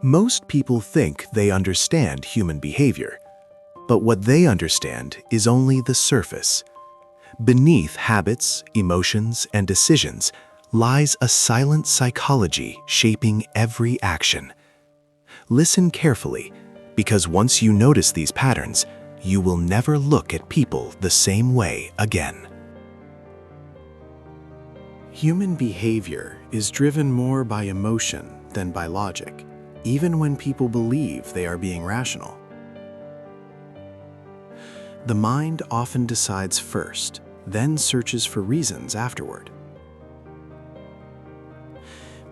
Most people think they understand human behavior, but what they understand is only the surface. Beneath habits, emotions, and decisions lies a silent psychology shaping every action. Listen carefully, because once you notice these patterns, you will never look at people the same way again. Human behavior is driven more by emotion than by logic, even when people believe they are being rational. The mind often decides first, then searches for reasons afterward.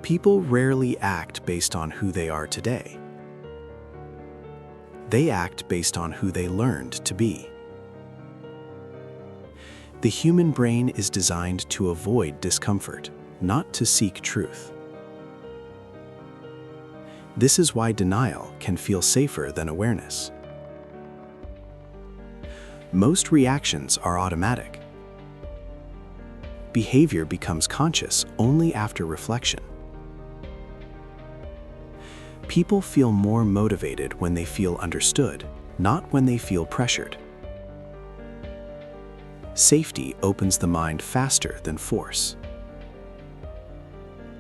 People rarely act based on who they are today. They act based on who they learned to be. The human brain is designed to avoid discomfort, not to seek truth. This is why denial can feel safer than awareness. Most reactions are automatic. Behavior becomes conscious only after reflection. People feel more motivated when they feel understood, not when they feel pressured. Safety opens the mind faster than force.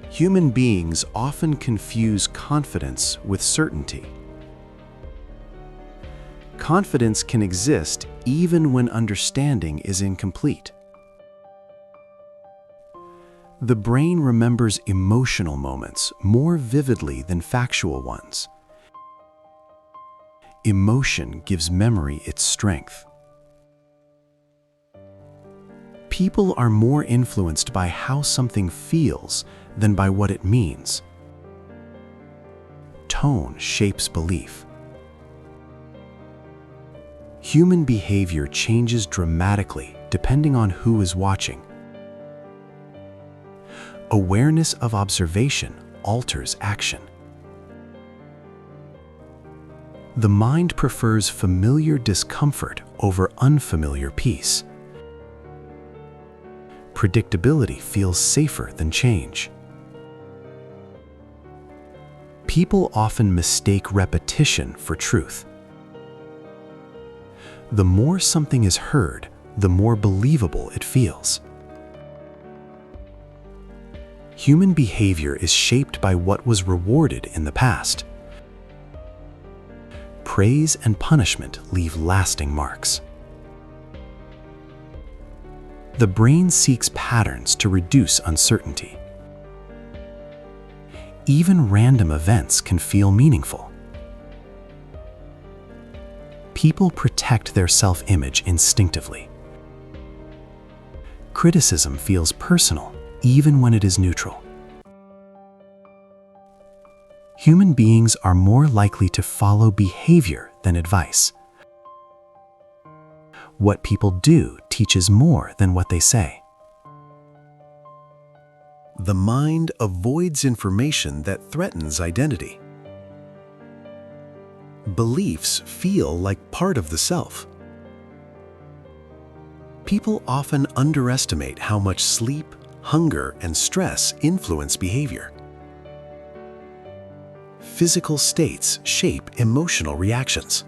Human beings often confuse confidence with certainty. Confidence can exist even when understanding is incomplete. The brain remembers emotional moments more vividly than factual ones. Emotion gives memory its strength. People are more influenced by how something feels than by what it means. Tone shapes belief. Human behavior changes dramatically depending on who is watching. Awareness of observation alters action. The mind prefers familiar discomfort over unfamiliar peace. Predictability feels safer than change. People often mistake repetition for truth. The more something is heard, the more believable it feels. Human behavior is shaped by what was rewarded in the past. Praise and punishment leave lasting marks. The brain seeks patterns to reduce uncertainty. Even random events can feel meaningful. People protect their self-image instinctively. Criticism feels personal, even when it is neutral. Human beings are more likely to follow behavior than advice. What people do teaches more than what they say. The mind avoids information that threatens identity. Beliefs feel like part of the self. People often underestimate how much sleep, hunger, and stress influence behavior. Physical states shape emotional reactions.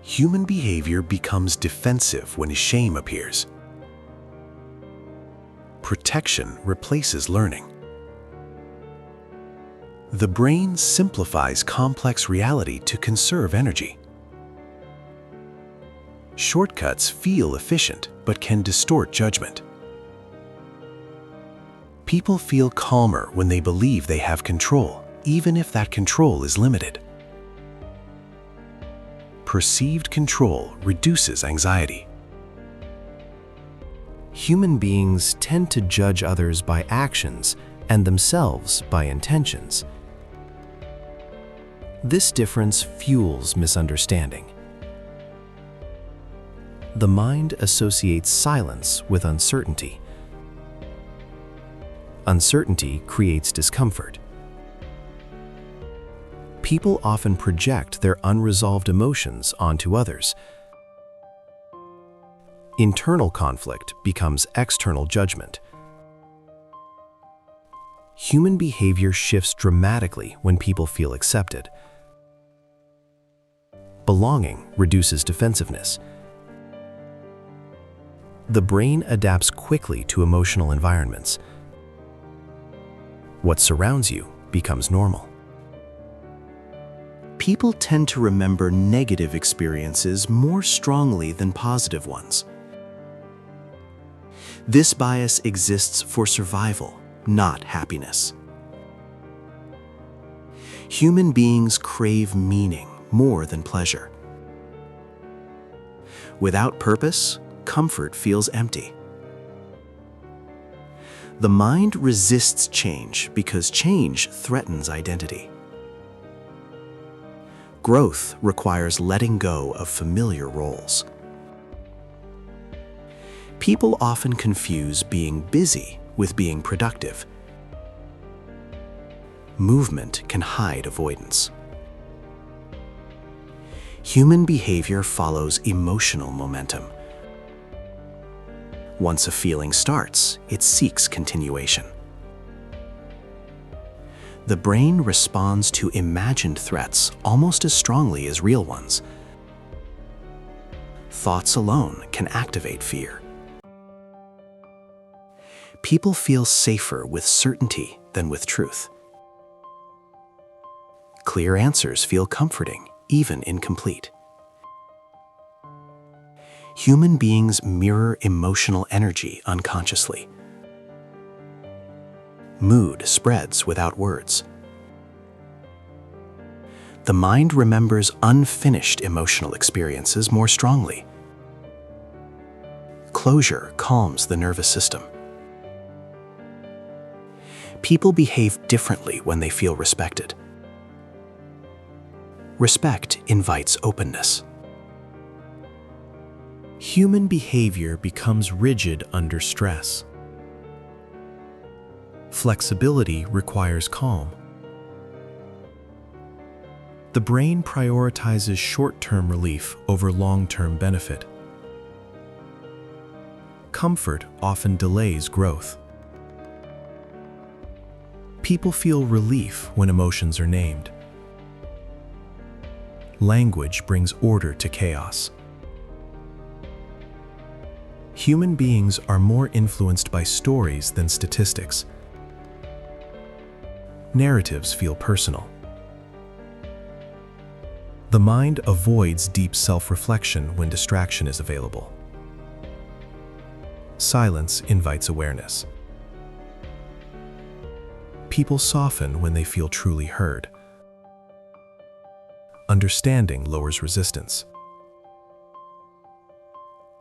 Human behavior becomes defensive when shame appears. Protection replaces learning. The brain simplifies complex reality to conserve energy. Shortcuts feel efficient but can distort judgment. People feel calmer when they believe they have control, even if that control is limited. Perceived control reduces anxiety. Human beings tend to judge others by actions and themselves by intentions. This difference fuels misunderstanding. The mind associates silence with uncertainty. Uncertainty creates discomfort. People often project their unresolved emotions onto others. Internal conflict becomes external judgment. Human behavior shifts dramatically when people feel accepted. Belonging reduces defensiveness. The brain adapts quickly to emotional environments. What surrounds you becomes normal. People tend to remember negative experiences more strongly than positive ones. This bias exists for survival, not happiness. Human beings crave meaning more than pleasure. Without purpose, comfort feels empty. The mind resists change because change threatens identity. Growth requires letting go of familiar roles. People often confuse being busy with being productive. Movement can hide avoidance. Human behavior follows emotional momentum. Once a feeling starts, it seeks continuation. The brain responds to imagined threats almost as strongly as real ones. Thoughts alone can activate fear. People feel safer with certainty than with truth. Clear answers feel comforting, even incomplete. Human beings mirror emotional energy unconsciously. Mood spreads without words. The mind remembers unfinished emotional experiences more strongly. Closure calms the nervous system. People behave differently when they feel respected. Respect invites openness. Human behavior becomes rigid under stress. Flexibility requires calm. The brain prioritizes short-term relief over long-term benefit. Comfort often delays growth. People feel relief when emotions are named. Language brings order to chaos. Human beings are more influenced by stories than statistics. Narratives feel personal. The mind avoids deep self-reflection when distraction is available. Silence invites awareness. People soften when they feel truly heard. Understanding lowers resistance.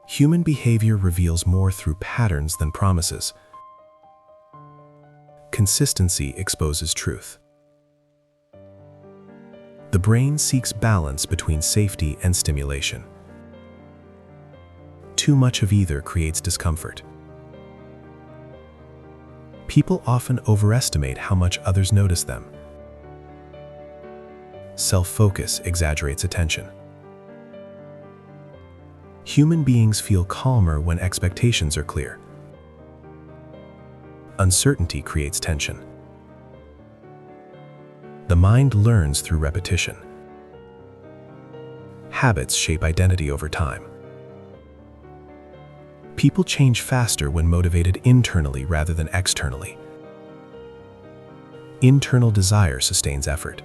Human behavior reveals more through patterns than promises. Consistency exposes truth. The brain seeks balance between safety and stimulation. Too much of either creates discomfort. People often overestimate how much others notice them. Self-focus exaggerates attention. Human beings feel calmer when expectations are clear. Uncertainty creates tension. The mind learns through repetition. Habits shape identity over time. People change faster when motivated internally rather than externally. Internal desire sustains effort.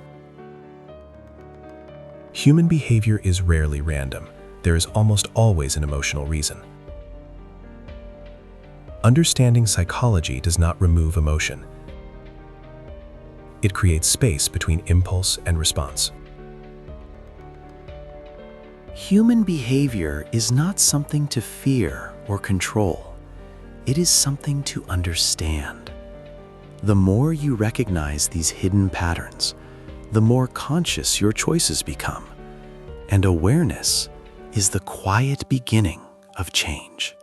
Human behavior is rarely random. There is almost always an emotional reason. Understanding psychology does not remove emotion. It creates space between impulse and response. Human behavior is not something to fear or control. It is something to understand. The more you recognize these hidden patterns, the more conscious your choices become. And awareness is the quiet beginning of change.